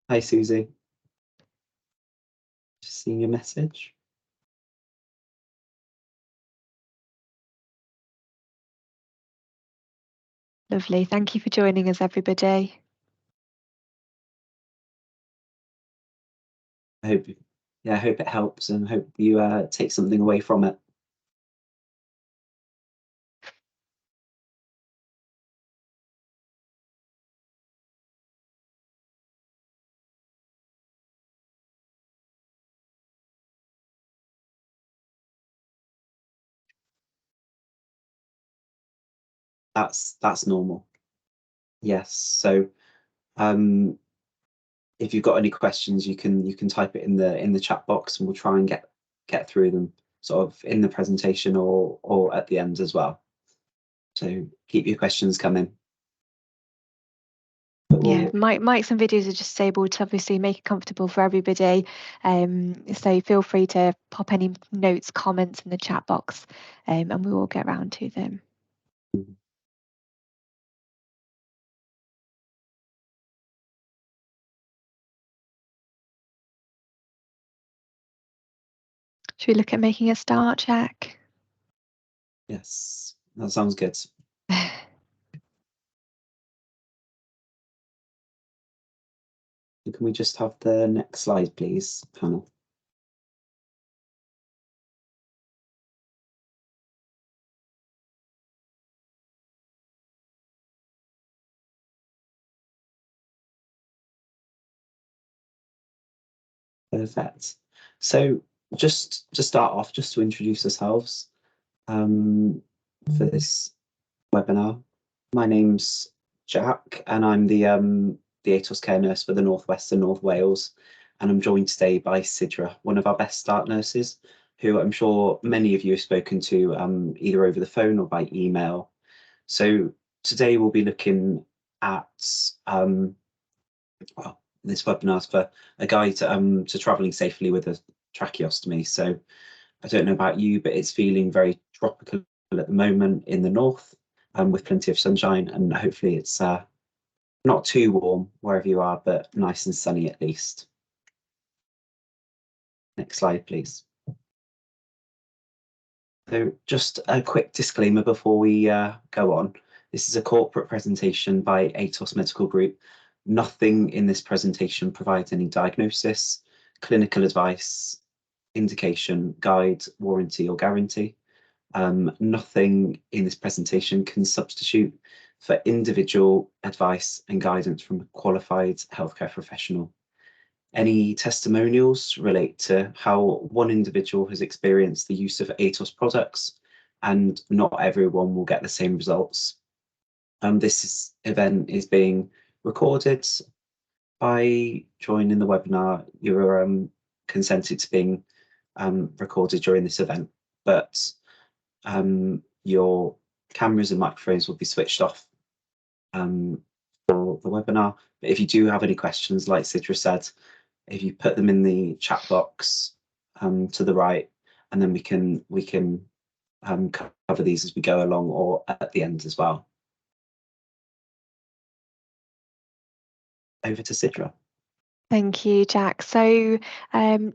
Hi, Susie. Just seeing your message. Lovely. Thank you for joining us, everybody. I hope it helps, and hope you take something away from it. That's normal. Yes. So, if you've got any questions, you can type it in the chat box, and we'll try and get through them sort of in the presentation or at the end as well. So keep your questions coming. Yeah, mics and videos are just disabled to obviously make it comfortable for everybody. So feel free to pop any notes, comments in the chat box, and we will get around to them. Should we look at making a start, Jack? Yes, that sounds good. Can we just have the next slide, please, panel? Perfect. So just to start off, just to introduce ourselves for this webinar, my name's Jack, and I'm the ATOS care nurse for the North West and North Wales, and I'm joined today by Sidra, one of our best start nurses, who I'm sure many of you have spoken to either over the phone or by email. So today we'll be looking at well, this webinar's for a guide to travelling safely with a tracheostomy. So I don't know about you, but it's feeling very tropical at the moment in the north, with plenty of sunshine, and hopefully it's not too warm wherever you are, but nice and sunny at least. Next slide, please. So just a quick disclaimer before we go on. This is a corporate presentation by ATOS Medical Group. Nothing in this presentation provides any diagnosis, clinical advice, indication, guide, warranty, or guarantee. Nothing in this presentation can substitute for individual advice and guidance from a qualified healthcare professional. Any testimonials relate to how one individual has experienced the use of ATOS products, and not everyone will get the same results. This event is being recorded. By joining the webinar, you're consented to being recorded during this event, but your cameras and microphones will be switched off for the webinar. But if you do have any questions, like Sidra said, if you put them in the chat box to the right, and then we can cover these as we go along or at the end as well. Over to Sidra. Thank you, Jack. So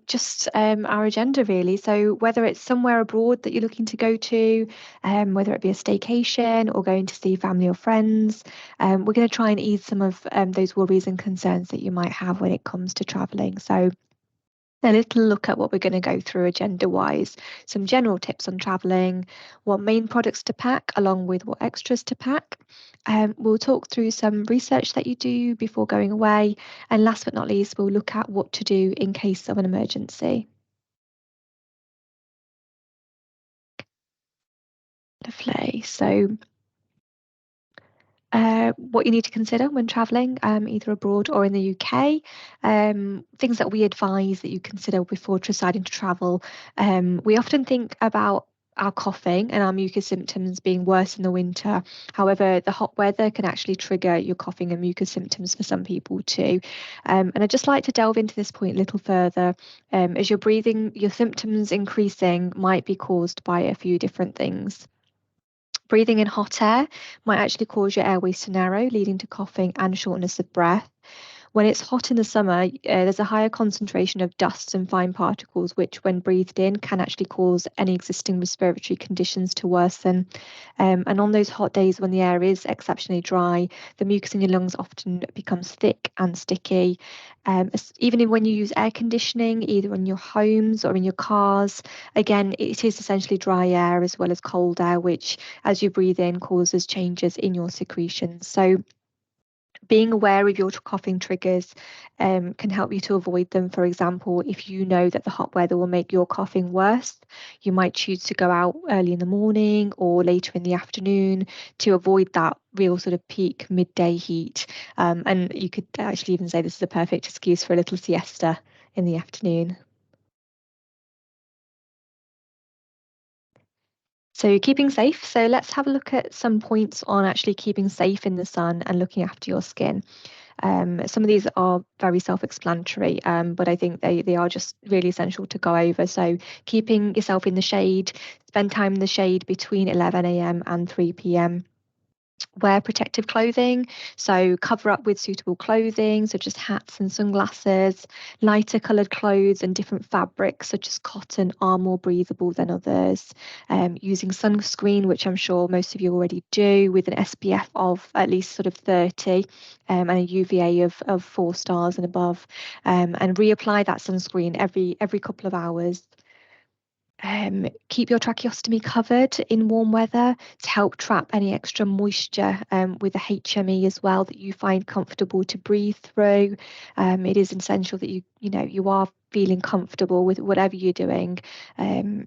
just our agenda really. So whether it's somewhere abroad that you're looking to go to, whether it be a staycation or going to see family or friends, we're going to try and ease some of those worries and concerns that you might have when it comes to travelling. So a little look at what we're going to go through agenda-wise, some general tips on travelling, what main products to pack along with what extras to pack. We'll talk through some research that you do before going away, and last but not least, we'll look at what to do in case of an emergency. Lovely. So what you need to consider when travelling, either abroad or in the UK, things that we advise that you consider before deciding to travel. We often think about our coughing and our mucus symptoms being worse in the winter. However, the hot weather can actually trigger your coughing and mucus symptoms for some people too. And I'd just like to delve into this point a little further. As you're breathing, your symptoms increasing might be caused by a few different things. Breathing in hot air might actually cause your airways to narrow, leading to coughing and shortness of breath. When it's hot in the summer, there's a higher concentration of dust and fine particles, which, when breathed in, can actually cause any existing respiratory conditions to worsen. And on those hot days when the air is exceptionally dry, the mucus in your lungs often becomes thick and sticky. Even when you use air conditioning, either in your homes or in your cars, again, it is essentially dry air as well as cold air, which, as you breathe in, causes changes in your secretions. So being aware of your coughing triggers can help you to avoid them. For example, if you know that the hot weather will make your coughing worse, you might choose to go out early in the morning or later in the afternoon to avoid that real sort of peak midday heat. And you could actually even say this is a perfect excuse for a little siesta in the afternoon. So keeping safe. So let's have a look at some points on actually keeping safe in the sun and looking after your skin. Some of these are very self-explanatory, but I think they are just really essential to go over. So keeping yourself in the shade, spend time in the shade between 11 a.m. and 3 p.m. Wear protective clothing, so cover up with suitable clothing, such as hats and sunglasses. Lighter coloured clothes and different fabrics, such as cotton, are more breathable than others. Using sunscreen, which I'm sure most of you already do, with an SPF of at least sort of 30 and a UVA of 4 stars and above. And reapply that sunscreen every couple of hours. Keep your tracheostomy covered in warm weather to help trap any extra moisture with a HME as well that you find comfortable to breathe through. It is essential that you are feeling comfortable with whatever you're doing. And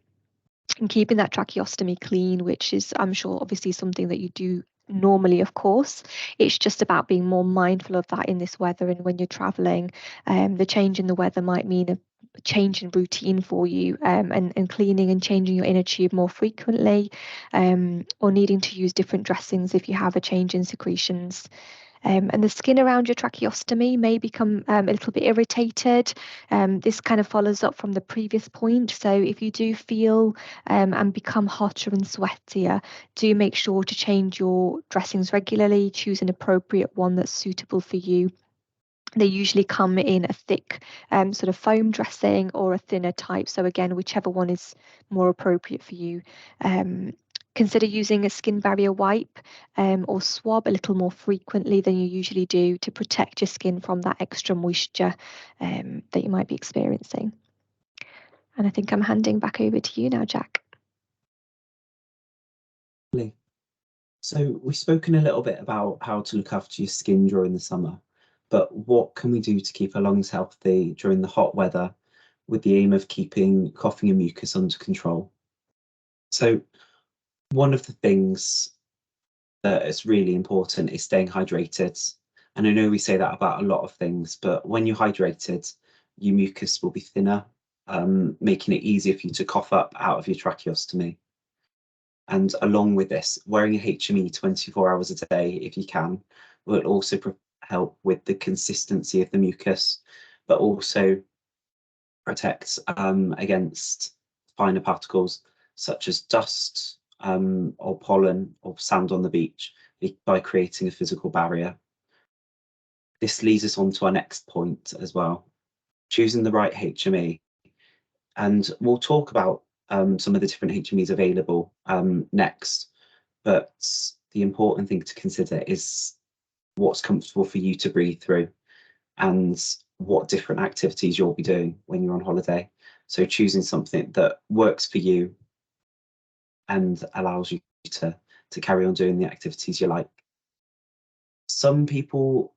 keeping that tracheostomy clean, which is, I'm sure, obviously something that you do normally, of course. It's just about being more mindful of that in this weather and when you're traveling. The change in the weather might mean a change in routine for you, and cleaning and changing your inner tube more frequently, or needing to use different dressings if you have a change in secretions. And the skin around your tracheostomy may become a little bit irritated. This kind of follows up from the previous point. So if you do feel and become hotter and sweatier, do make sure to change your dressings regularly. Choose an appropriate one that's suitable for you. They usually come in a thick sort of foam dressing or a thinner type. So again, whichever one is more appropriate for you. Um, Consider using a skin barrier wipe or swab a little more frequently than you usually do to protect your skin from that extra moisture that you might be experiencing. And I think I'm handing back over to you now, Jack. So we've spoken a little bit about how to look after your skin during the summer, but what can we do to keep our lungs healthy during the hot weather with the aim of keeping coughing and mucus under control? So one of the things that is really important is staying hydrated. And I know we say that about a lot of things, but when you're hydrated, your mucus will be thinner, making it easier for you to cough up out of your tracheostomy. And along with this, wearing a HME 24 hours a day, if you can, will also help with the consistency of the mucus, but also protect against finer particles such as dust or pollen or sand on the beach by creating a physical barrier. This leads us on to our next point as well, choosing the right HME. And we'll talk about some of the different HMEs available next. But the important thing to consider is what's comfortable for you to breathe through and what different activities you'll be doing when you're on holiday. So choosing something that works for you and allows you to carry on doing the activities you like. Some people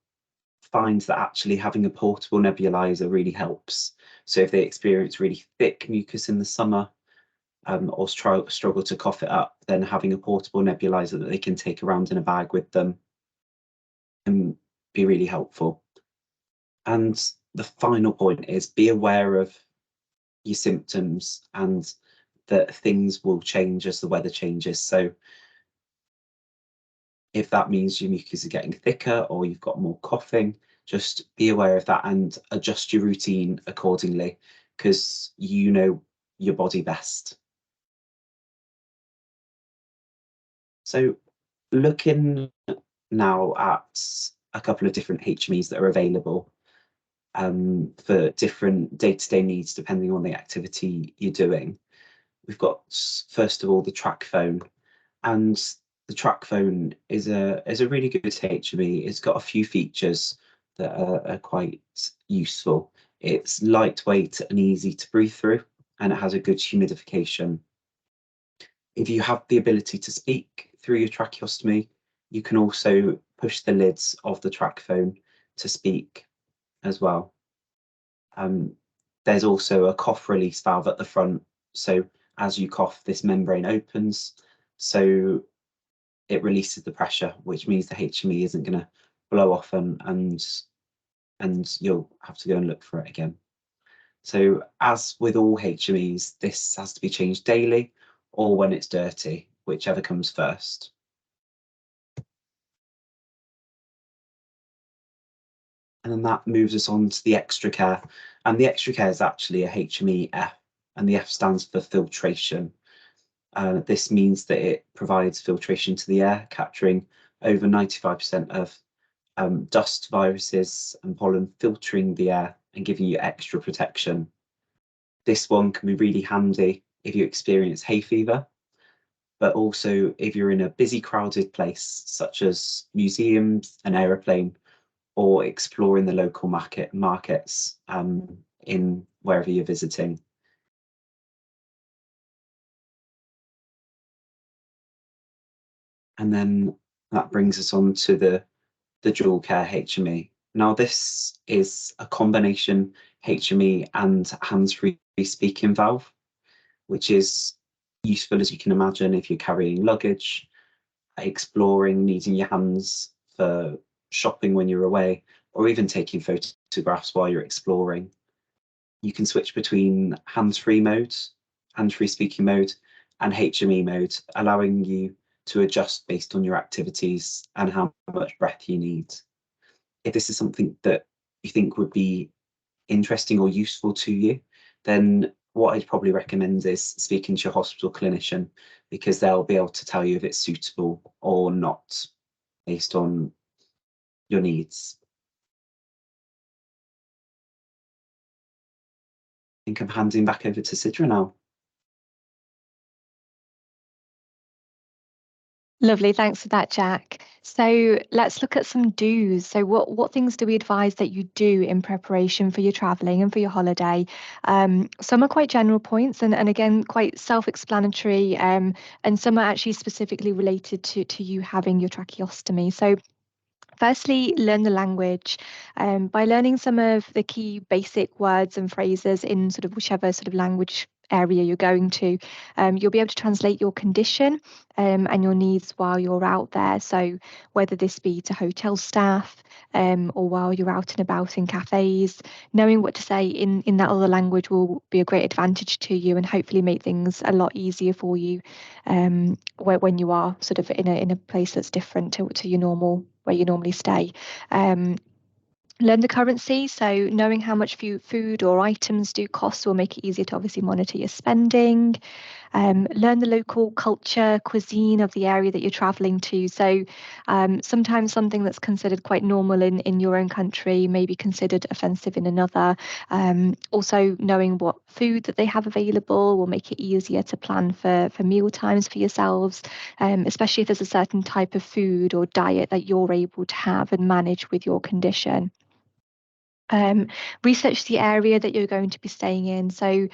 find that actually having a portable nebulizer really helps. So if they experience really thick mucus in the summer, or struggle to cough it up, then having a portable nebulizer that they can take around in a bag with them can be really helpful. And the final point is be aware of your symptoms and that things will change as the weather changes. So if that means your mucus is getting thicker or you've got more coughing, just be aware of that and adjust your routine accordingly because you know your body best. So looking now at a couple of different HMEs that are available, for different day-to-day needs depending on the activity you're doing. We've got, first of all, the track phone, and the track phone is a really good HME. It's got a few features that are quite useful. It's lightweight and easy to breathe through, and it has a good humidification. If you have the ability to speak through your tracheostomy, you can also push the lids of the track phone to speak as well. There's also a cough release valve at the front. So as you cough, this membrane opens. So it releases the pressure, which means the HME isn't going to blow off and you'll have to go and look for it again. So as with all HMEs, this has to be changed daily or when it's dirty, whichever comes first. And then that moves us on to the extra care. And the extra care is actually a HME F, and the F stands for filtration. This means that it provides filtration to the air, capturing over 95% of dust, viruses, and pollen, filtering the air and giving you extra protection. This one can be really handy if you experience hay fever, but also if you're in a busy, crowded place, such as museums, an aeroplane, or exploring the local markets in wherever you're visiting. And then that brings us on to the dual care HME. Now this is a combination HME and hands-free speaking valve, which is useful, as you can imagine, if you're carrying luggage, exploring, needing your hands for shopping when you're away, or even taking photographs while you're exploring. You can switch between hands-free modes, hands-free speaking mode, and HME mode, allowing you to adjust based on your activities and how much breath you need. If this is something that you think would be interesting or useful to you, then what I'd probably recommend is speaking to your hospital clinician, because they'll be able to tell you if it's suitable or not based on your needs. I think I'm handing back over to Sidra now. Lovely, thanks for that, Jack. So let's look at some do's. So what things do we advise that you do in preparation for your traveling and for your holiday? Some are quite general points and again quite self-explanatory, and some are actually specifically related to you having your tracheostomy. So firstly, learn the language. By learning some of the key basic words and phrases in sort of whichever sort of language area you're going to, you'll be able to translate your condition and your needs while you're out there. So whether this be to hotel staff or while you're out and about in cafes, knowing what to say in that other language will be a great advantage to you and hopefully make things a lot easier for you when you are sort of in a place that's different to your normal where you normally stay. Learn the currency, so knowing how much food or items do cost will make it easier to obviously monitor your spending. Learn the local culture, cuisine of the area that you're traveling to. So sometimes something that's considered quite normal in your own country may be considered offensive in another. Also knowing what food that they have available will make it easier to plan for meal times for yourselves, especially if there's a certain type of food or diet that you're able to have and manage with your condition. Research the area that you're going to be staying in. So,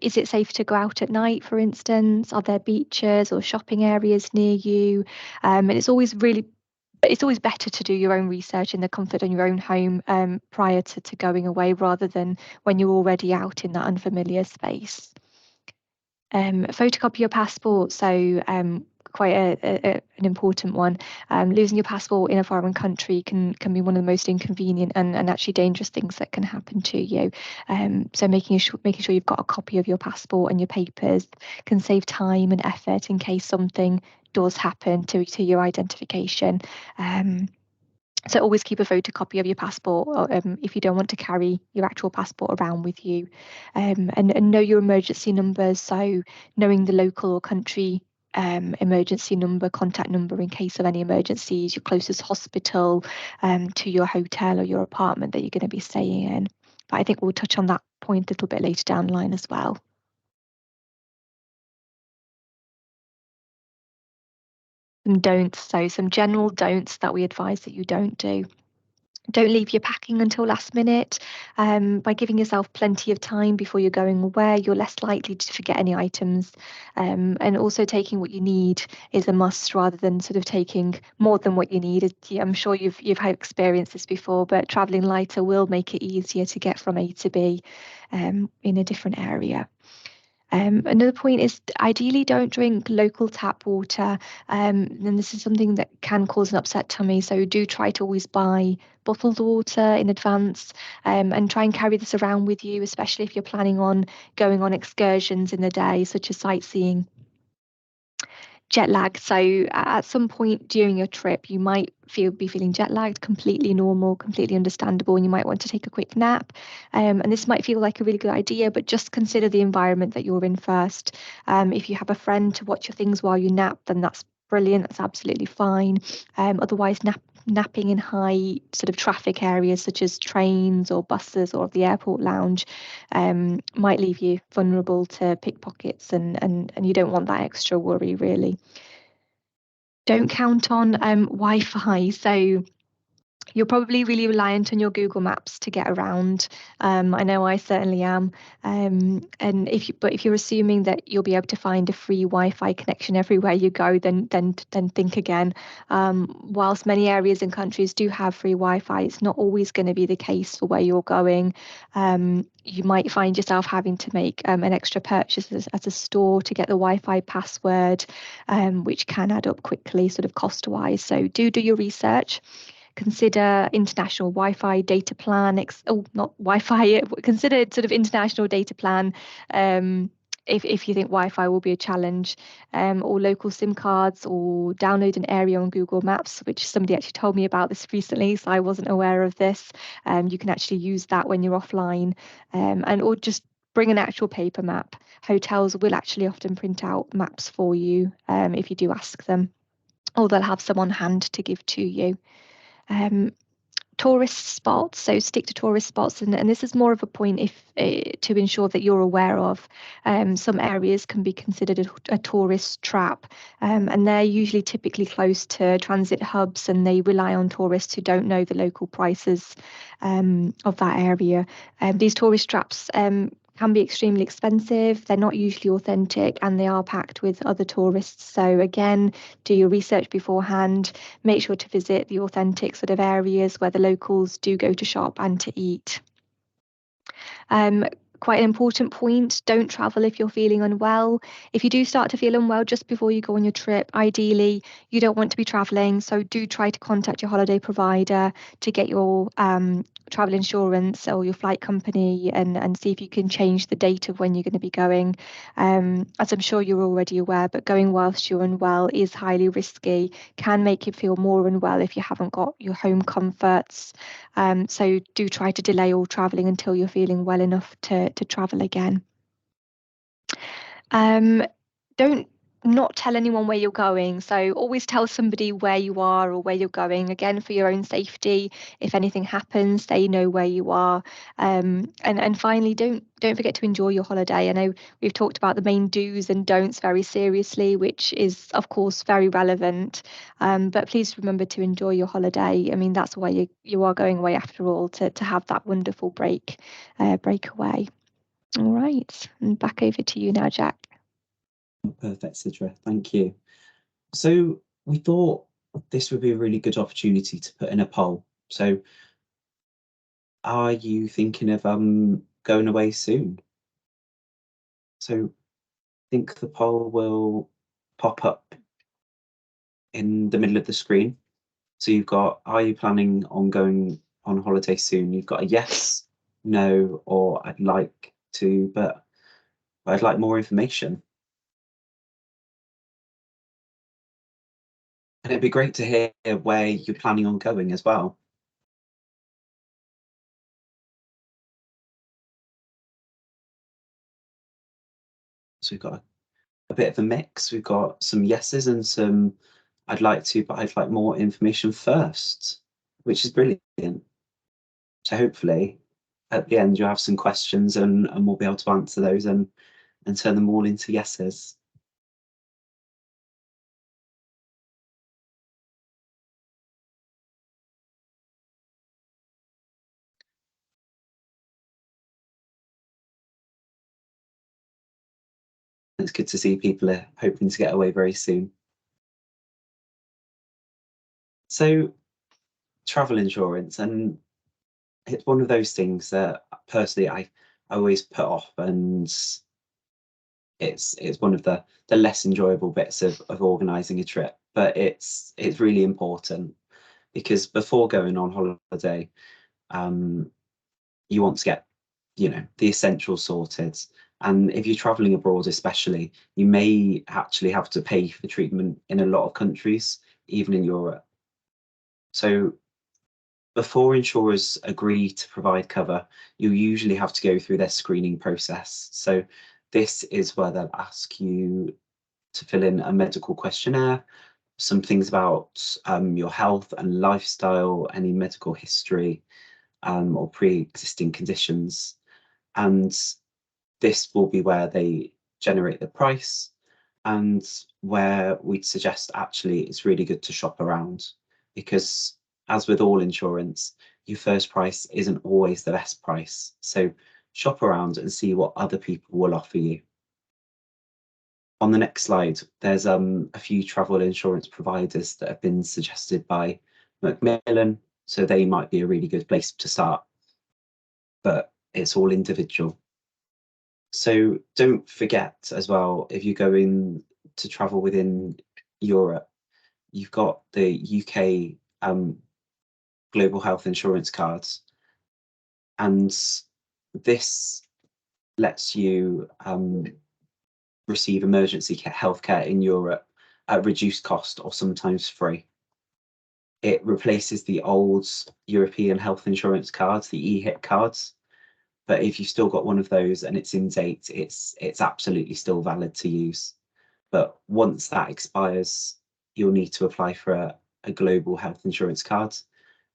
is it safe to go out at night, for instance? Are there beaches or shopping areas near you? And it's always better to do your own research in the comfort of your own home prior to going away rather than when you're already out in that unfamiliar space. Photocopy your passport. So quite an important one. Losing your passport in a foreign country can be one of the most inconvenient and actually dangerous things that can happen to you. So making sure you've got a copy of your passport and your papers can save time and effort in case something does happen to your identification. So always keep a photocopy of your passport if you don't want to carry your actual passport around with you. And know your emergency numbers. So knowing the local or country emergency number, contact number in case of any emergencies, your closest hospital, to your hotel or your apartment that you're going to be staying in. But I think we'll touch on that point a little bit later down the line as well. Some don'ts, so some general don'ts that we advise that you don't do. Don't leave your packing until last minute. By giving yourself plenty of time before you're going away, you're less likely to forget any items. And also taking what you need is a must rather than sort of taking more than what you need. I'm sure you've had experienced this before, but traveling lighter will make it easier to get from A to B in a different area. Another point is ideally don't drink local tap water. And this is something that can cause an upset tummy. So do try to always buy bottled water in advance, and try and carry this around with you, especially if you're planning on going on excursions in the day, such as sightseeing. Jet lag. So at some point during your trip, you might be feeling jet lagged, completely normal, completely understandable, and you might want to take a quick nap. And this might feel like a really good idea, but just consider the environment that you're in first. If you have a friend to watch your things while you nap, then that's brilliant. That's absolutely fine. Otherwise, napping in high sort of traffic areas such as trains or buses or the airport lounge might leave you vulnerable to pickpockets, and you don't want that extra worry really. Don't count on Wi-Fi. So you're probably really reliant on your Google Maps to get around. I know I certainly am. And if you're assuming that you'll be able to find a free Wi-Fi connection everywhere you go, then think again. Whilst many areas and countries do have free Wi-Fi, it's not always going to be the case for where you're going. You might find yourself having to make an extra purchase at a store to get the Wi-Fi password, which can add up quickly, sort of cost-wise. So do your research. Consider international Wi-Fi data plan. Not Wi-Fi. Consider sort of international data plan. If you think Wi-Fi will be a challenge, or local SIM cards, or download an area on Google Maps, which somebody actually told me about this recently, so I wasn't aware of this. You can actually use that when you're offline, or just bring an actual paper map. Hotels will actually often print out maps for you if you do ask them, or they'll have some on hand to give to you. Tourist spots, so stick to tourist spots, and this is more of a point if to ensure that you're aware of. Some areas can be considered a tourist trap, and they're usually typically close to transit hubs, and they rely on tourists who don't know the local prices of that area. These tourist traps can be extremely expensive. They're not usually authentic, and they are packed with other tourists. So again, do your research beforehand. Make sure to visit the authentic sort of areas where the locals do go to shop and to eat. Quite an important point, don't travel if you're feeling unwell. If you do start to feel unwell just before you go on your trip, ideally you don't want to be traveling, so do try to contact your holiday provider to get your travel insurance or your flight company, and see if you can change the date of when you're going to be going. As I'm sure you're already aware, but going whilst you're unwell is highly risky, can make you feel more unwell if you haven't got your home comforts. So do try to delay all traveling until you're feeling well enough to travel again. Don't not tell anyone where you're going. So always tell somebody where you are or where you're going, again, for your own safety. If anything happens, they know where you are. And finally, don't forget to enjoy your holiday. I know we've talked about the main do's and don'ts very seriously, which is of course very relevant. But please remember to enjoy your holiday. I mean, that's why you are going away after all, to have that wonderful break away. All right, and back over to you now, Jack. Perfect, Sidra. Thank you. So we thought this would be a really good opportunity to put in a poll. So are you thinking of going away soon? So I think the poll will pop up in the middle of the screen. So you've got, are you planning on going on holiday soon? You've got a yes, no, or I'd like to, but I'd like more information. And it'd be great to hear where you're planning on going as well. So we've got a bit of a mix. We've got some yeses and some I'd like to, but I'd like more information first, which is brilliant. So hopefully at the end you'll have some questions and we'll be able to answer those and turn them all into yeses. It's good to see people are hoping to get away very soon. So travel insurance, and it's one of those things that personally I always put off, and it's one of the less enjoyable bits of organising a trip, but it's really important because before going on holiday, you want to get the essentials sorted. And if you're traveling abroad, especially, you may actually have to pay for treatment in a lot of countries, even in Europe. So before insurers agree to provide cover, you usually have to go through their screening process. So this is where they'll ask you to fill in a medical questionnaire, some things about your health and lifestyle, any medical history or pre-existing conditions. And this will be where they generate the price and where we'd suggest actually it's really good to shop around, because as with all insurance, your first price isn't always the best price. So shop around and see what other people will offer you. On the next slide, there's a few travel insurance providers that have been suggested by Macmillan, so they might be a really good place to start, but it's all individual. So don't forget as well, if you're going to travel within Europe, you've got the UK global health insurance cards, and this lets you receive emergency healthcare in Europe at reduced cost or sometimes free. It replaces the old European health insurance cards, the EHIP cards. But if you've still got one of those and it's in date, it's absolutely still valid to use. But once that expires, you'll need to apply for a global health insurance card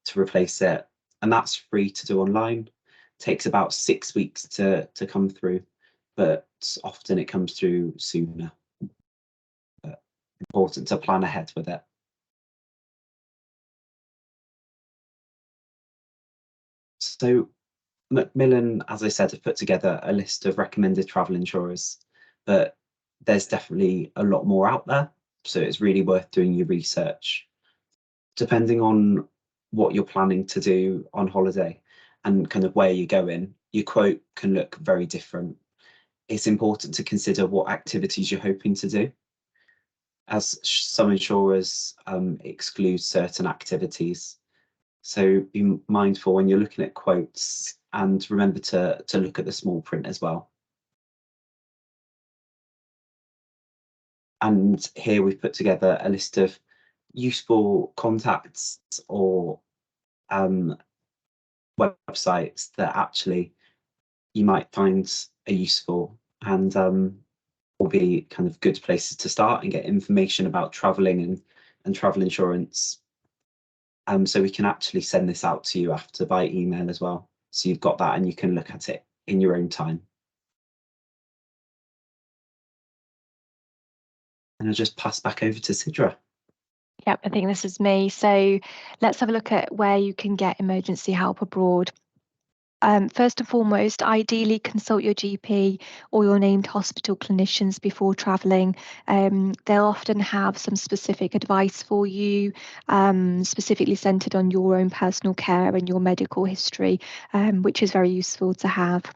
to replace it. And that's free to do online. Takes about 6 weeks to come through, but often it comes through sooner. But important to plan ahead with it. So Macmillan, as I said, have put together a list of recommended travel insurers, but there's definitely a lot more out there. So it's really worth doing your research. Depending on what you're planning to do on holiday and kind of where you're going, your quote can look very different. It's important to consider what activities you're hoping to do, as some insurers exclude certain activities. So be mindful when you're looking at quotes, and remember to look at the small print as well. And here we've put together a list of useful contacts or websites that actually you might find are useful and will be kind of good places to start and get information about traveling and travel insurance. So we can actually send this out to you after by email as well. So you've got that and you can look at it in your own time. And I'll just pass back over to Sidra. Yep, I think this is me. So let's have a look at where you can get emergency help abroad. First and foremost, ideally consult your GP or your named hospital clinicians before travelling. They'll often have some specific advice for you, specifically centred on your own personal care and your medical history, which is very useful to have.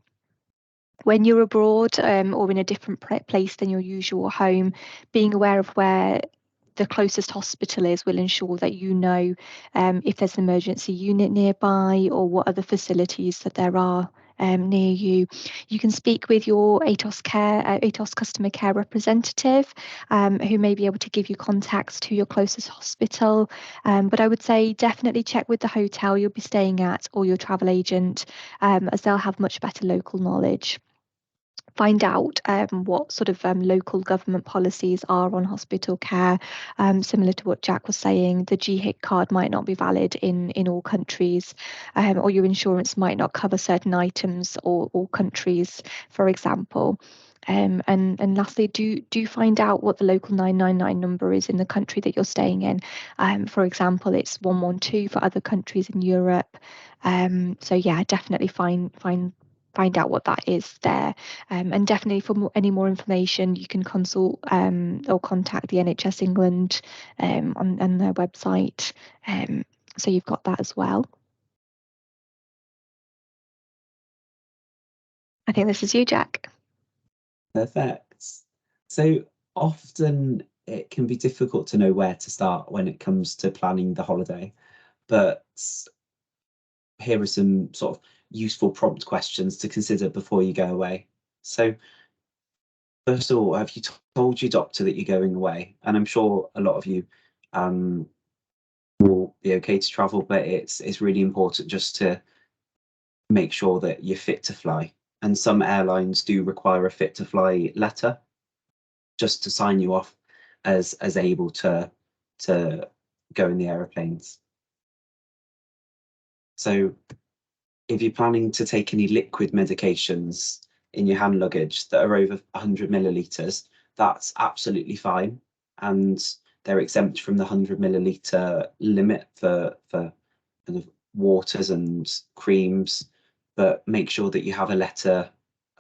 When you're abroad or in a different place than your usual home, being aware of where the closest hospital is will ensure that you know if there's an emergency unit nearby or what other facilities that there are near you. You can speak with your ATOS customer care representative who may be able to give you contacts to your closest hospital. But I would say definitely check with the hotel you'll be staying at or your travel agent as they'll have much better local knowledge. find out what sort of local government policies are on hospital care. Similar to what Jack was saying, the GHIC card might not be valid in all countries, or your insurance might not cover certain items or countries, for example. And lastly, do find out what the local 999 number is in the country that you're staying in. For example, it's 112 for other countries in Europe. So yeah, definitely find out what that is there. And definitely for any more information, you can consult or contact the NHS England on their website. So you've got that as well. I think this is you, Jack. Perfect. So often it can be difficult to know where to start when it comes to planning the holiday, but here are some sort of useful prompt questions to consider before you go away. So first of all, have you told your doctor that you're going away? And I'm sure a lot of you will be okay to travel, but it's really important just to make sure that you're fit to fly. And some airlines do require a fit to fly letter just to sign you off as able to go in the aeroplanes. So if you're planning to take any liquid medications in your hand luggage that are over 100 millilitres, that's absolutely fine. And they're exempt from the 100 millilitre limit for kind of waters and creams, but make sure that you have a letter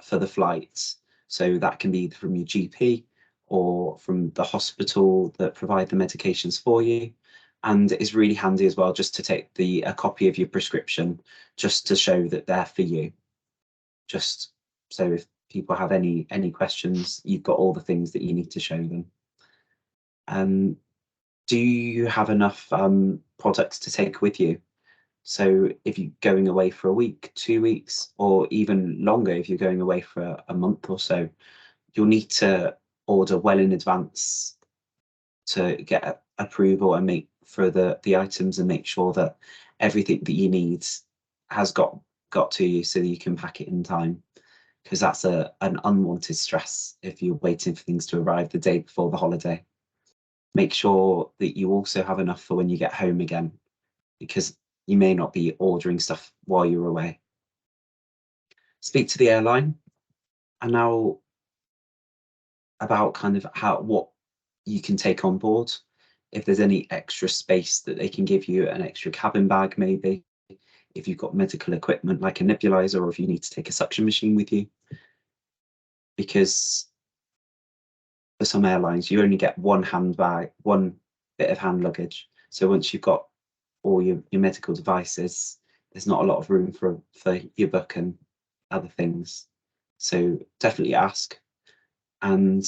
for the flights. So that can be either from your GP or from the hospital that provide the medications for you. And it's really handy as well just to take a copy of your prescription just to show that they're for you. Just so if people have any questions, you've got all the things that you need to show them. Do you have enough products to take with you? So if you're going away for a week, 2 weeks, or even longer, if you're going away for a month or so, you'll need to order well in advance to get approval and make for the items and make sure that everything that you need has got to you so that you can pack it in time, because that's an unwanted stress if you're waiting for things to arrive the day before the holiday. Make sure that you also have enough for when you get home again, because you may not be ordering stuff while you're away. Speak to the airline. And now about kind of what you can take on board. If there's any extra space that they can give you, an extra cabin bag maybe, if you've got medical equipment like a nebulizer, or if you need to take a suction machine with you. Because for some airlines, you only get one handbag, one bit of hand luggage. So once you've got all your medical devices, there's not a lot of room for your book and other things. So definitely ask, and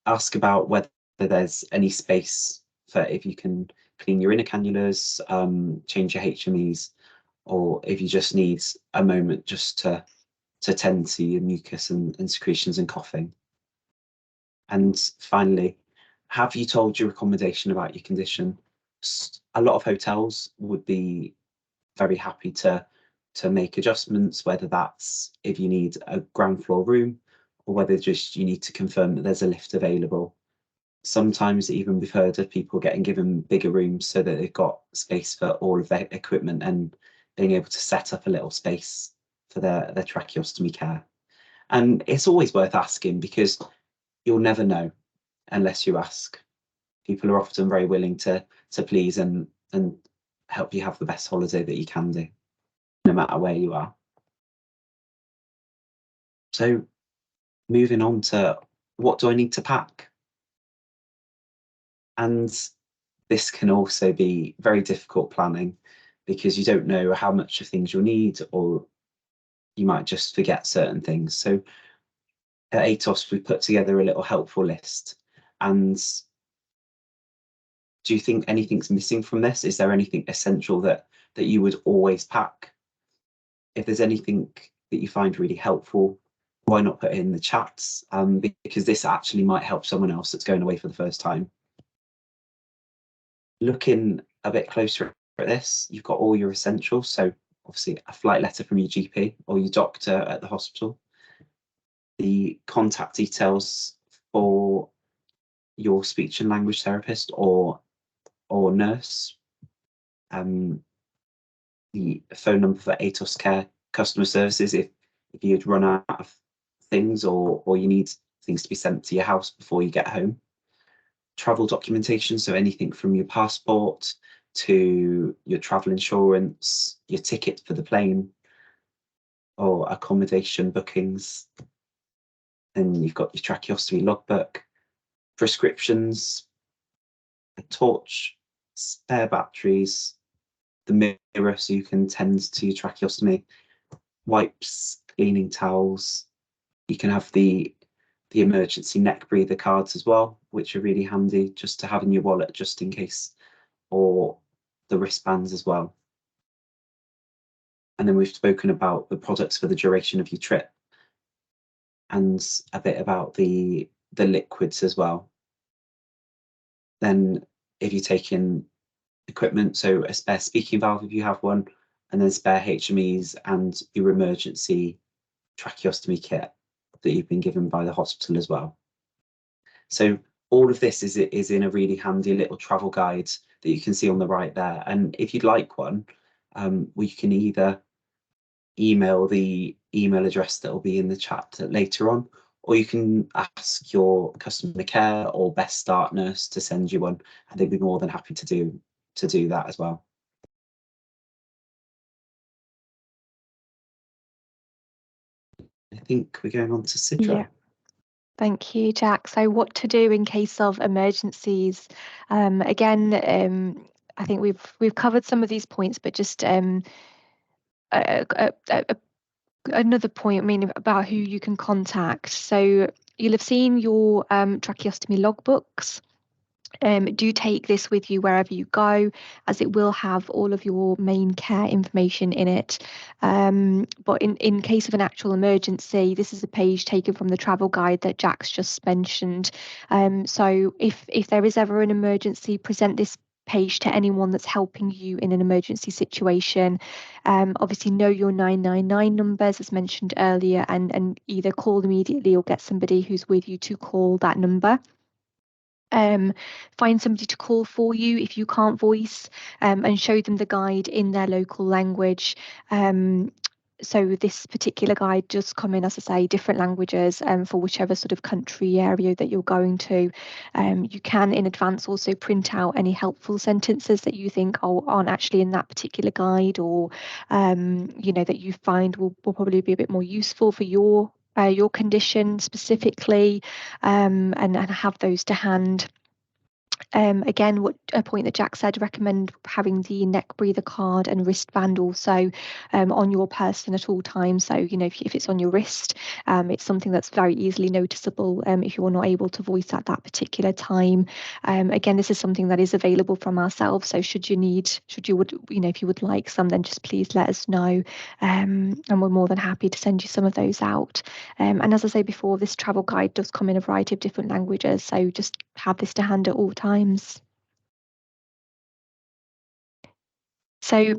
ask about whether there's any space for if you can clean your inner cannulas, change your HMEs, or if you just need a moment just to tend to your mucus and secretions and coughing. And finally, have you told your accommodation about your condition? A lot of hotels would be very happy to make adjustments, whether that's if you need a ground floor room or whether just you need to confirm that there's a lift available. Sometimes even we've heard of people getting given bigger rooms so that they've got space for all of their equipment and being able to set up a little space for their tracheostomy care. And it's always worth asking, because you'll never know unless you ask. People are often very willing to please and help you have the best holiday that you can do, no matter where you are. So moving on to, what do I need to pack? And this can also be very difficult planning, because you don't know how much of things you'll need, or you might just forget certain things. So at ATOS, we put together a little helpful list. And do you think anything's missing from this? Is there anything essential that you would always pack? If there's anything that you find really helpful, why not put it in the chats? Because this actually might help someone else that's going away for the first time. Looking a bit closer at this, you've got all your essentials. So obviously a flight letter from your GP or your doctor at the hospital, the contact details for your speech and language therapist or nurse, the phone number for ATOS Care customer services if you'd run out of things or you need things to be sent to your house before you get home. Travel documentation, so anything from your passport to your travel insurance, your ticket for the plane, or accommodation bookings. Then you've got your tracheostomy logbook, prescriptions, a torch, spare batteries, the mirror so you can tend to your tracheostomy, wipes, cleaning towels. You can have the emergency neck breather cards as well, which are really handy just to have in your wallet just in case, or the wristbands as well. And then we've spoken about the products for the duration of your trip and a bit about the liquids as well. Then if you take in equipment, so a spare speaking valve if you have one, and then spare HMEs and your emergency tracheostomy kit that you've been given by the hospital as well. So all of this is in a really handy little travel guide that you can see on the right there. And if you'd like one, we can either email the email address that will be in the chat later on, or you can ask your customer care or Best Start nurse to send you one, and they'd be more than happy to do that as well. I think we're going on to Sidra. Yeah. Thank you, Jack. So what to do in case of emergencies? Again, I think we've covered some of these points, but just another point, I mean, about who you can contact. So you'll have seen your tracheostomy logbooks. Do take this with you wherever you go, as it will have all of your main care information in it. But in case of an actual emergency, this is a page taken from the travel guide that Jack's just mentioned. So if there is ever an emergency, present this page to anyone that's helping you in an emergency situation. Obviously know your 999 numbers as mentioned earlier, and either call immediately or get somebody who's with you to call that number. Find somebody to call for you if you can't voice, and show them the guide in their local language. So this particular guide does come in, as I say, different languages for whichever sort of country area that you're going to. You can in advance also print out any helpful sentences that you think aren't actually in that particular guide, or that you find will probably be a bit more useful for your condition specifically, and have those to hand. Again, a point that Jack said, recommend having the neck breather card and wristband also on your person at all times. So, if it's on your wrist, it's something that's very easily noticeable if you're not able to voice at that particular time. Again, this is something that is available from ourselves. So if you would like some, then just please let us know. And we're more than happy to send you some of those out. And as I say before, this travel guide does come in a variety of different languages. So just have this to hand at all times. So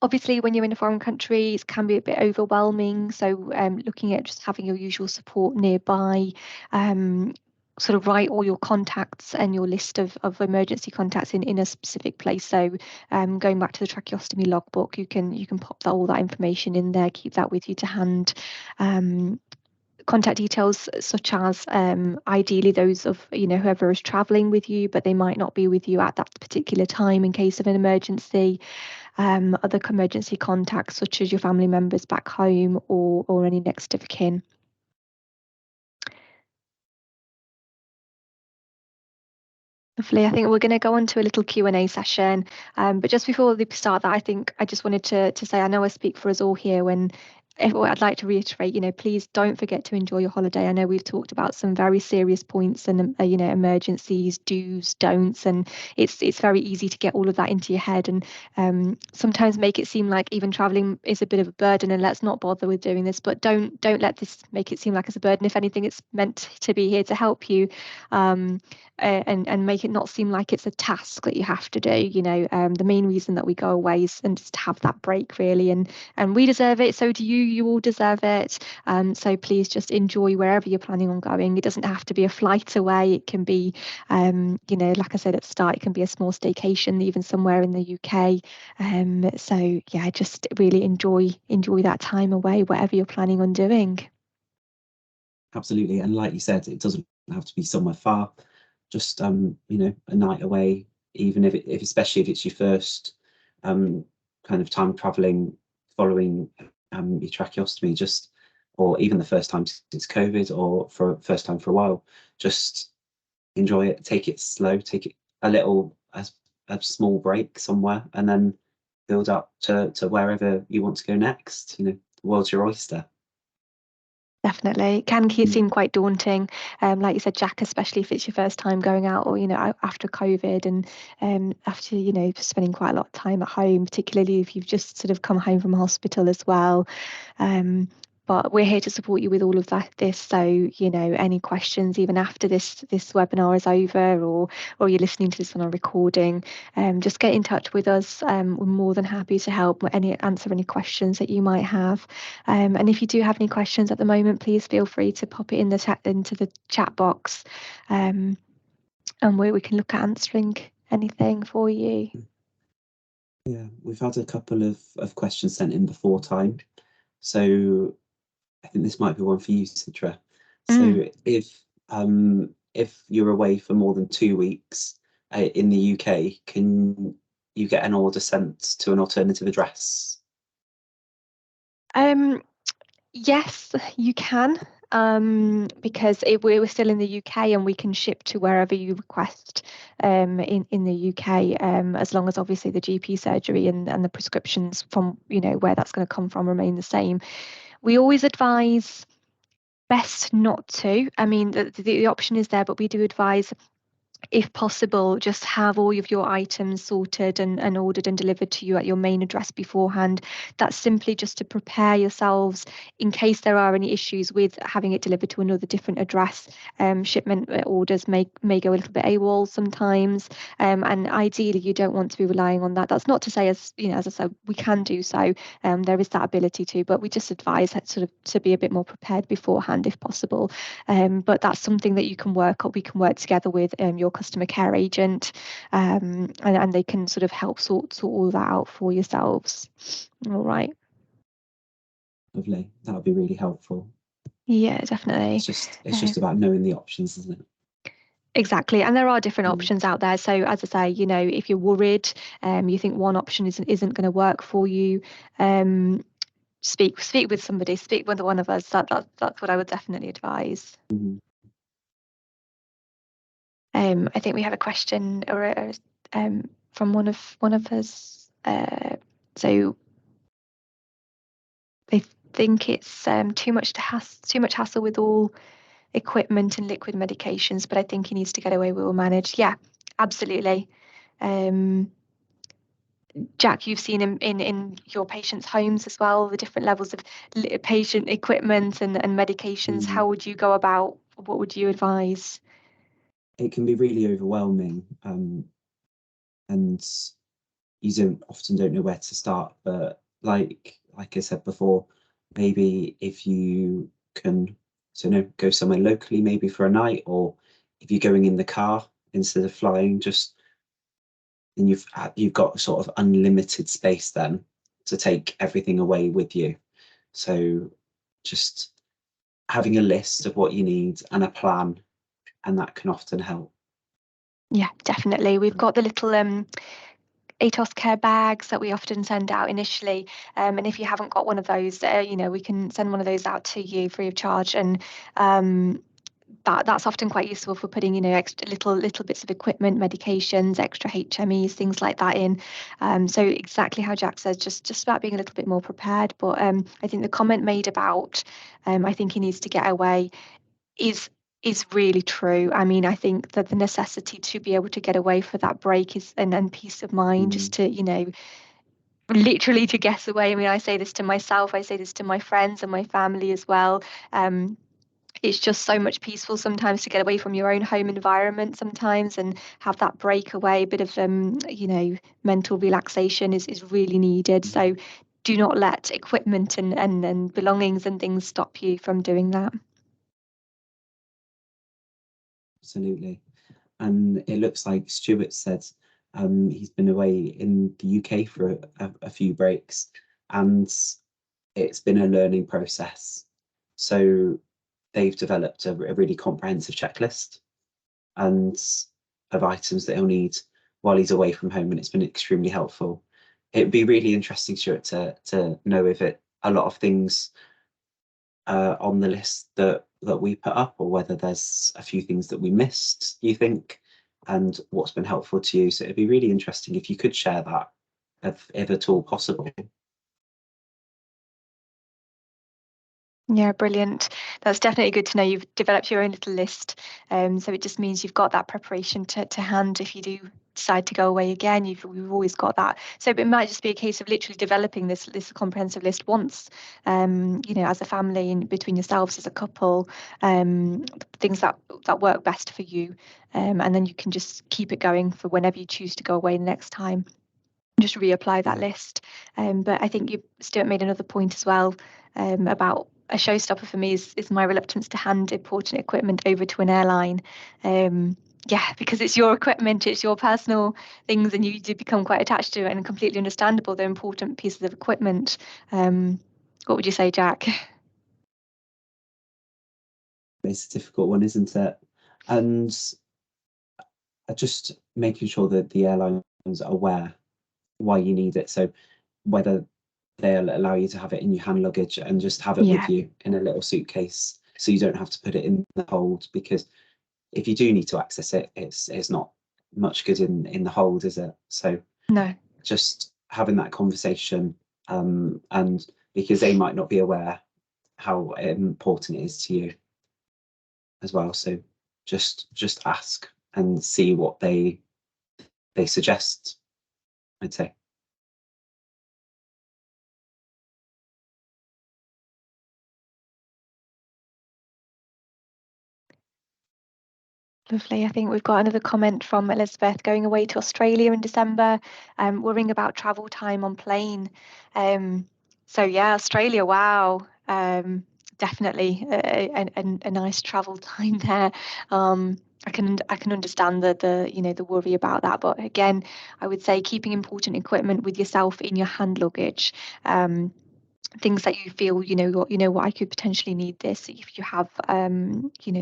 obviously when you're in a foreign country, it can be a bit overwhelming. So looking at just having your usual support nearby, sort of write all your contacts and your list of emergency contacts in a specific place. So going back to the tracheostomy logbook, you can pop all that information in there, keep that with you to hand. Contact details such as ideally those of whoever is traveling with you, but they might not be with you at that particular time in case of an emergency. Other emergency contacts such as your family members back home or any next of kin. Lovely. I think we're going to go on to a little Q&A session. But just before we start that, I think I just wanted to say, I know I speak for us all here when I'd like to reiterate, please don't forget to enjoy your holiday. I know we've talked about some very serious points and, emergencies, do's, don'ts, and it's very easy to get all of that into your head and sometimes make it seem like even traveling is a bit of a burden, and let's not bother with doing this. But don't let this make it seem like it's a burden. If anything, it's meant to be here to help you. And make it not seem like it's a task that you have to do. The main reason that we go away is to have that break, really, and we deserve it. So do you. you all deserve it. So please just enjoy wherever you're planning on going. It doesn't have to be a flight away. It can be, like I said at the start, it can be a small staycation, even somewhere in the UK. So yeah, just really enjoy that time away, whatever you're planning on doing. Absolutely. And like you said, it doesn't have to be somewhere far, just a night away, even if especially if it's your first kind of time traveling following your tracheostomy, just or even the first time since COVID or for first time for a while, just enjoy it, take it slow, take it a small break somewhere, and then build up to wherever you want to go next. The world's your oyster. Definitely. It can seem quite daunting. Like you said, Jack, especially if it's your first time going out or, after COVID and after, spending quite a lot of time at home, particularly if you've just sort of come home from hospital as well. But we're here to support you with all of this. So, any questions, even after this webinar is over, or you're listening to this on a recording, just get in touch with us. We're more than happy to help answer any questions that you might have. And if you do have any questions at the moment, please feel free to pop it into the chat box, and we can look at answering anything for you. Yeah, we've had a couple of questions sent in before time. So I think this might be one for you, Citra. So if you're away for more than 2 weeks in the UK, can you get an order sent to an alternative address? Yes, you can, because we're still in the UK and we can ship to wherever you request in the UK, as long as obviously the GP surgery and the prescriptions from where that's going to come from remain the same. We always advise best not to. I mean, the option is there, but we do advise, if possible, just have all of your items sorted and ordered and delivered to you at your main address beforehand. That's simply just to prepare yourselves in case there are any issues with having it delivered to another different address. Shipment orders may go a little bit AWOL sometimes, and ideally you don't want to be relying on that. That's not to say, as I said, we can do so. There is that ability to, but we just advise that sort of to be a bit more prepared beforehand if possible. But that's something that you can we can work together with your customer care agent, and they can sort of help sort all that out for yourselves. All right. Lovely. That would be really helpful. Yeah, definitely. It's just about knowing the options, isn't it? Exactly, and there are different options out there. So as I say, if you're worried, you think one option isn't going to work for you, speak with somebody, speak with one of us. That's what I would definitely advise. Mm-hmm. I think we have a question from one of us. So they think it's too much hassle with all equipment and liquid medications, but I think he needs to get away. We will manage. Yeah, absolutely. Jack, you've seen in your patients' homes as well, the different levels of patient equipment and medications. Mm-hmm. How would you go about? What would you advise? It can be really overwhelming, and you often don't know where to start. But like I said before, maybe if you can, go somewhere locally, maybe for a night, or if you're going in the car instead of flying, just then you've got sort of unlimited space then to take everything away with you. So just having a list of what you need and a plan, and that can often help. Yeah, definitely. We've got the little ATOS care bags that we often send out initially, and if you haven't got one of those, we can send one of those out to you free of charge, and that's often quite useful for putting extra little bits of equipment, medications, extra HMEs, things like that in. So exactly how Jack says, just about being a little bit more prepared. But I think the comment made about I think he needs to get away is really true. I mean, I think that the necessity to be able to get away for that break is and peace of mind, just to literally to get away. I mean, I say this to myself, I say this to my friends and my family as well. It's just so much peaceful sometimes to get away from your own home environment sometimes and have that breakaway. A bit of mental relaxation is really needed. So do not let equipment and belongings and things stop you from doing that. Absolutely. And it looks like Stuart said he's been away in the UK for a few breaks, and it's been a learning process. So they've developed a really comprehensive checklist and of items that he'll need while he's away from home, and it's been extremely helpful. It'd be really interesting, Stuart, to know if a lot of things on the list that we put up, or whether there's a few things that we missed, you think, and what's been helpful to you. So it'd be really interesting if you could share that, if at all possible. Yeah, brilliant. That's definitely good to know you've developed your own little list. So it just means you've got that preparation to hand if you do decide to go away again. We've always got that. So it might just be a case of literally developing this comprehensive list once, as a family and between yourselves as a couple, things that work best for you, and then you can just keep it going for whenever you choose to go away next time. Just reapply that list. But I think Stuart made another point as well, about a showstopper for me is my reluctance to hand important equipment over to an airline. Yeah, because it's your equipment, it's your personal things, and you do become quite attached to it, and completely understandable. They're important pieces of equipment. What would you say, Jack? It's a difficult one, isn't it? And just making sure that the airlines are aware why you need it. So whether they'll allow you to have it in your hand luggage and just have it with Yeah, you in a little suitcase, so you don't have to put it in the hold, because if you do need to access it, it's not much good in the hold, is it? So no. just having that conversation, and because they might not be aware how important it is to you as well. So just ask and see what they suggest, I'd say. Lovely. I think we've got another comment from Elizabeth, going away to Australia in December, worrying about travel time on plane. So yeah, Australia, wow. Definitely a nice travel time there. I can understand the worry about that, but again, I would say keeping important equipment with yourself in your hand luggage. Things that you feel, what I could potentially need this, if you have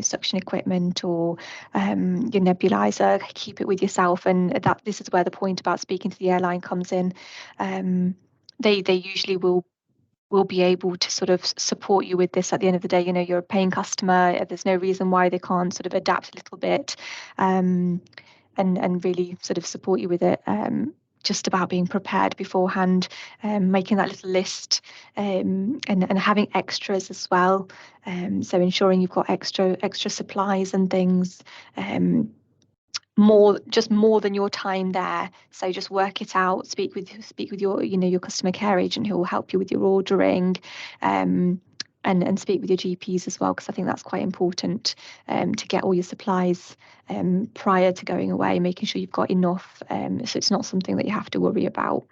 suction equipment or your nebulizer, keep it with yourself. And that this is where the point about speaking to the airline comes in. They usually will be able to sort of support you with this. At the end of the day, you're a paying customer. There's no reason why they can't sort of adapt a little bit, and really sort of support you with it. Just about being prepared beforehand, making that little list, and having extras as well. So ensuring you've got extra supplies and things. More than your time there. So just work it out. Speak with your customer care agent who will help you with your ordering. And speak with your GPs as well, because I think that's quite important, to get all your supplies prior to going away, making sure you've got enough, so it's not something that you have to worry about.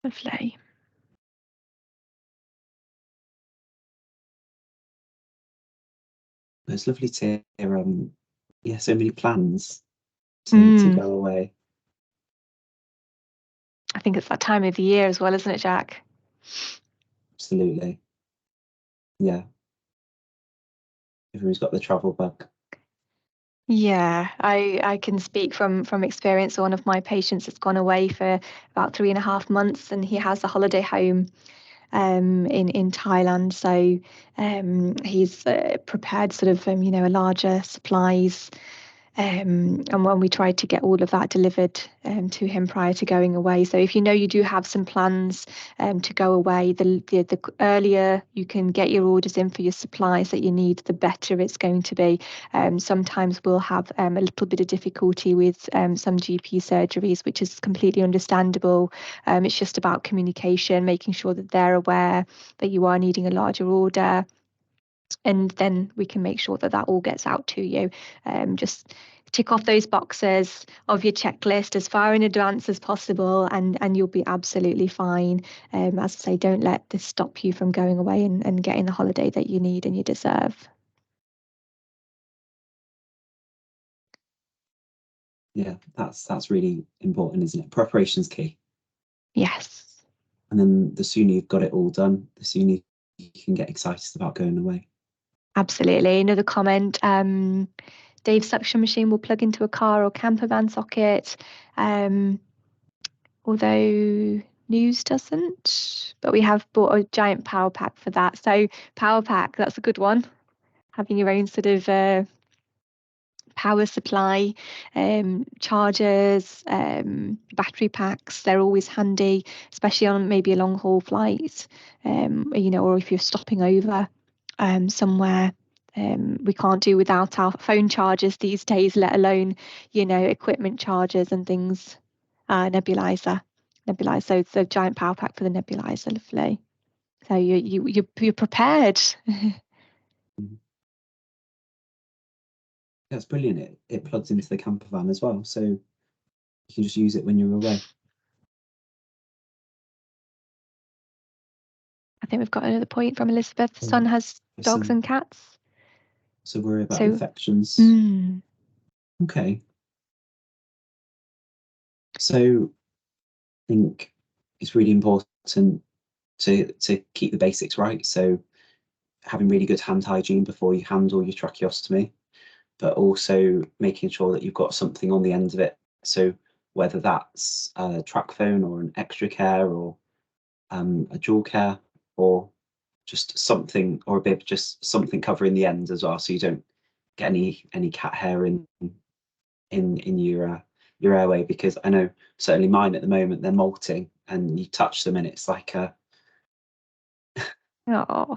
Lovely. It's lovely to hear, yeah, so many plans to Mm, go away. I think it's that time of the year as well, isn't it, Jack? Absolutely. Yeah. Everyone's got the travel bug. Yeah, I can speak from experience. One of my patients has gone away for about 3.5 months, and he has a holiday home in Thailand. So he's prepared sort of a larger supplies, and when we tried to get all of that delivered to him prior to going away. So if you do have some plans to go away, the earlier you can get your orders in for your supplies that you need, the better it's going to be. Sometimes we'll have a little bit of difficulty with some GP surgeries, which is completely understandable. It's just about communication, making sure that they're aware that you are needing a larger order. and then we can make sure that that all gets out to you. Just tick off those boxes of your checklist as far in advance as possible, and you'll be absolutely fine. As I say, don't let this stop you from going away and getting the holiday that you need and you deserve. Yeah, that's really important, isn't it? Preparation's key. Yes, And then the sooner you've got it all done, the sooner you can get excited about going away. absolutely. Another comment. Dave's suction machine will plug into a car or camper van socket. Although news doesn't, but we have bought a giant power pack for that. So power pack, that's a good one. Having your own sort of power supply, chargers, battery packs, they're always handy, especially on maybe a long haul flight, or if you're stopping over somewhere. We can't do without our phone chargers these days, let alone, equipment chargers and things. Nebulizer. So giant power pack for the nebulizer, lovely. So you're prepared. Mhm. That's brilliant. It plugs into the camper van as well, so you can just use it when you're away. I think we've got another point from Elizabeth. The son Um, has dogs so, and cats. so worry about So, infections. mm, Okay. So I think it's really important to keep the basics right. So having really good hand hygiene before you handle your tracheostomy, but also making sure that you've got something on the end of it. So whether that's a track phone or an extra care or a dual care or just something or a bib, just something covering the end as well, so you don't get any cat hair in your airway. Because I know certainly mine at the moment, they're molting, and you touch them and it's like oh.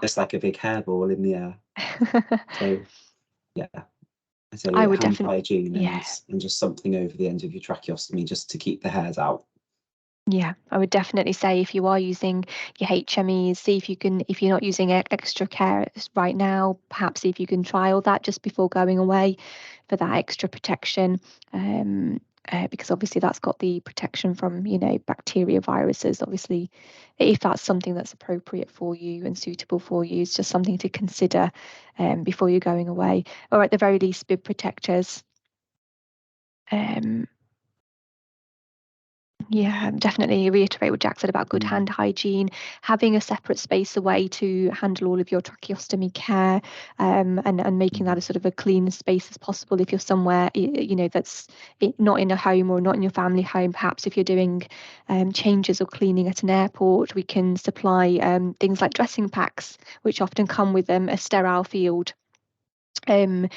just like a big hairball in the air. So yeah, I say I would hand definitely, hygiene yeah. and just something over the end of your tracheostomy just to keep the hairs out. Yeah, I would definitely say if you are using your HMEs, see if you can, if you're not using extra care right now, perhaps see if you can trial that just before going away for that extra protection. Because obviously that's got the protection from, bacteria, viruses. Obviously, if that's something that's appropriate for you and suitable for you, it's just something to consider before you're going away, or at the very least, bib protectors. Um, Yeah, definitely reiterate what Jack said about good Mm, hand hygiene, having a separate space away to handle all of your tracheostomy care, and making that mm, as sort of a clean space as possible. If you're somewhere, that's not in a home or not in your family home, perhaps if you're doing changes or cleaning at an airport, we can supply things like dressing packs, which often come with a sterile field. Um,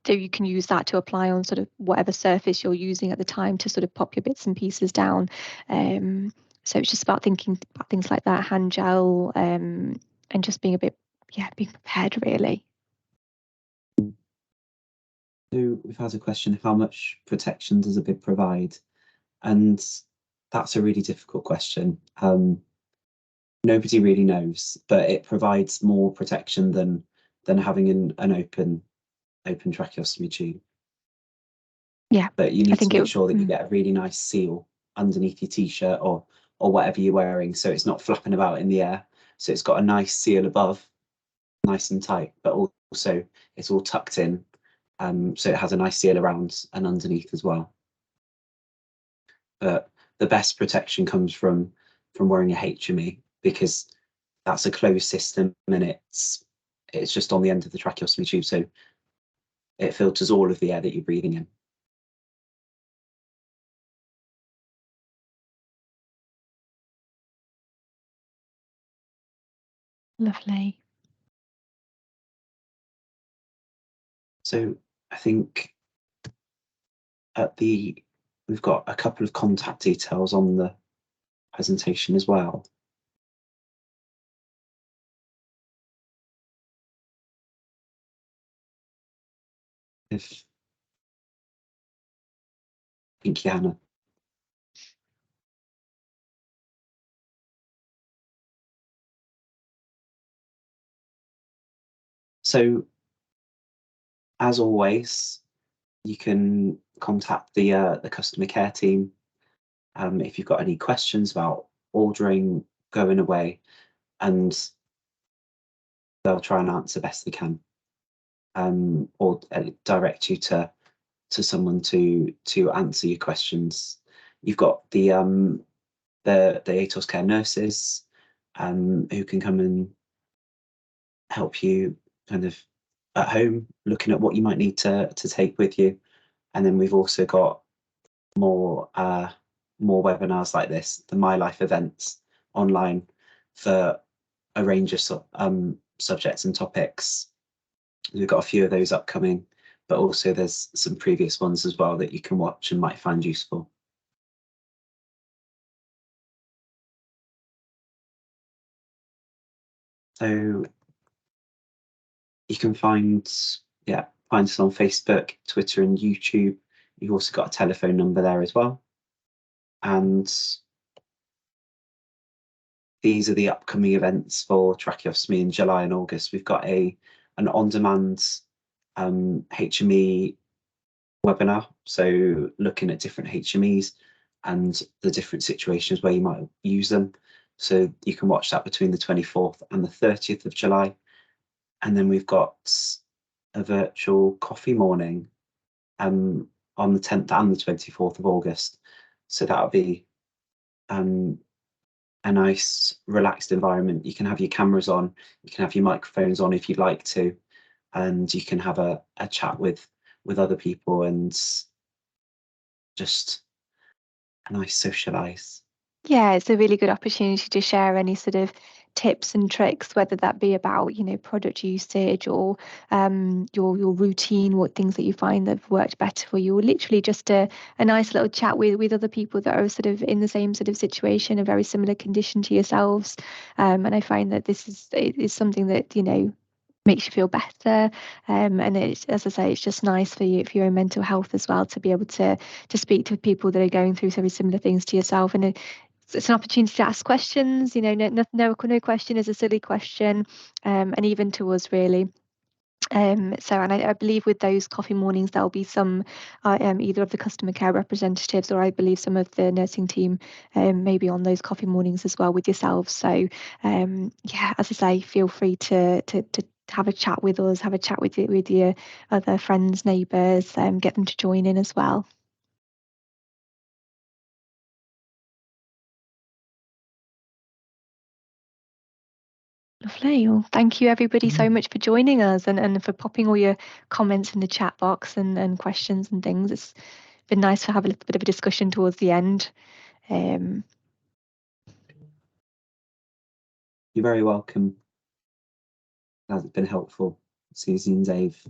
so you can use that to apply on sort of whatever surface you're using at the time to sort of pop your bits and pieces down. Um, so it's just about thinking about things like that, hand gel, and just being being prepared really. mm. So we've had a question of how much protection does a bib provide? And that's a really difficult question. Nobody really knows, but it provides more protection than having an open tracheostomy tube. Yeah, But you I need to think make sure that you get a really nice seal underneath your t-shirt or whatever you're wearing, so it's not flapping about in the air. So it's got a nice seal above, nice and tight, but also it's all tucked in, so it has a nice seal around and underneath as well. But the best protection comes from wearing a HME, because that's a closed system and it's just on the end of the tracheostomy tube, so it filters all of the air that you're breathing in. lovely. So I think at the we've got a couple of contact details on the presentation as well. If Thank you, Hannah. So as always, you can contact the customer care team if you've got any questions about ordering, going away, and they'll try and answer best they can, or direct you to someone to answer your questions. You've got the ATOS care nurses who can come and help you kind of at home, looking at what you might need to take with you. And then we've also got more webinars like this, the My Life events online for a range of subjects and topics. We've got a few of those upcoming, but also there's some previous ones as well that you can watch and might find useful. So you can find us on Facebook, Twitter, and YouTube. You've also got a telephone number there as well. And these are the upcoming events for tracheostomy in July and August. We've got an on-demand HME webinar, so looking at different HMEs and the different situations where you might use them. So you can watch that between the 24th and the 30th of July. And then we've got a virtual coffee morning on the 10th and the 24th of August. So that'll be a nice relaxed environment. You can have your cameras on, you can have your microphones on if you'd like to, and you can have a chat with other people and just a nice socialize. Yeah, it's a really good opportunity to share any sort of tips and tricks, whether that be about, product usage or your routine, what things that you find that have worked better for you, or literally just a nice little chat with other people that are sort of in the same sort of situation, a very similar condition to yourselves. And I find that this is something that, makes you feel better, and it's, as I say, it's just nice for you, for your own mental health as well, to be able to speak to people that are going through very similar things to yourself. And it's an opportunity to ask questions. No question is a silly question, and even to us, really. So, and I believe with those coffee mornings, there'll be some either of the customer care representatives, or I believe some of the nursing team, maybe on those coffee mornings as well with yourselves. So, yeah, as I say, feel free to have a chat with us, have a chat with your other friends, neighbours, get them to join in as well. Lovely. Well, thank you everybody so much for joining us, and for popping all your comments in the chat box and questions and things. It's been nice to have a little bit of a discussion towards the end. Um, You're very welcome. Has it been helpful, Susie and Dave?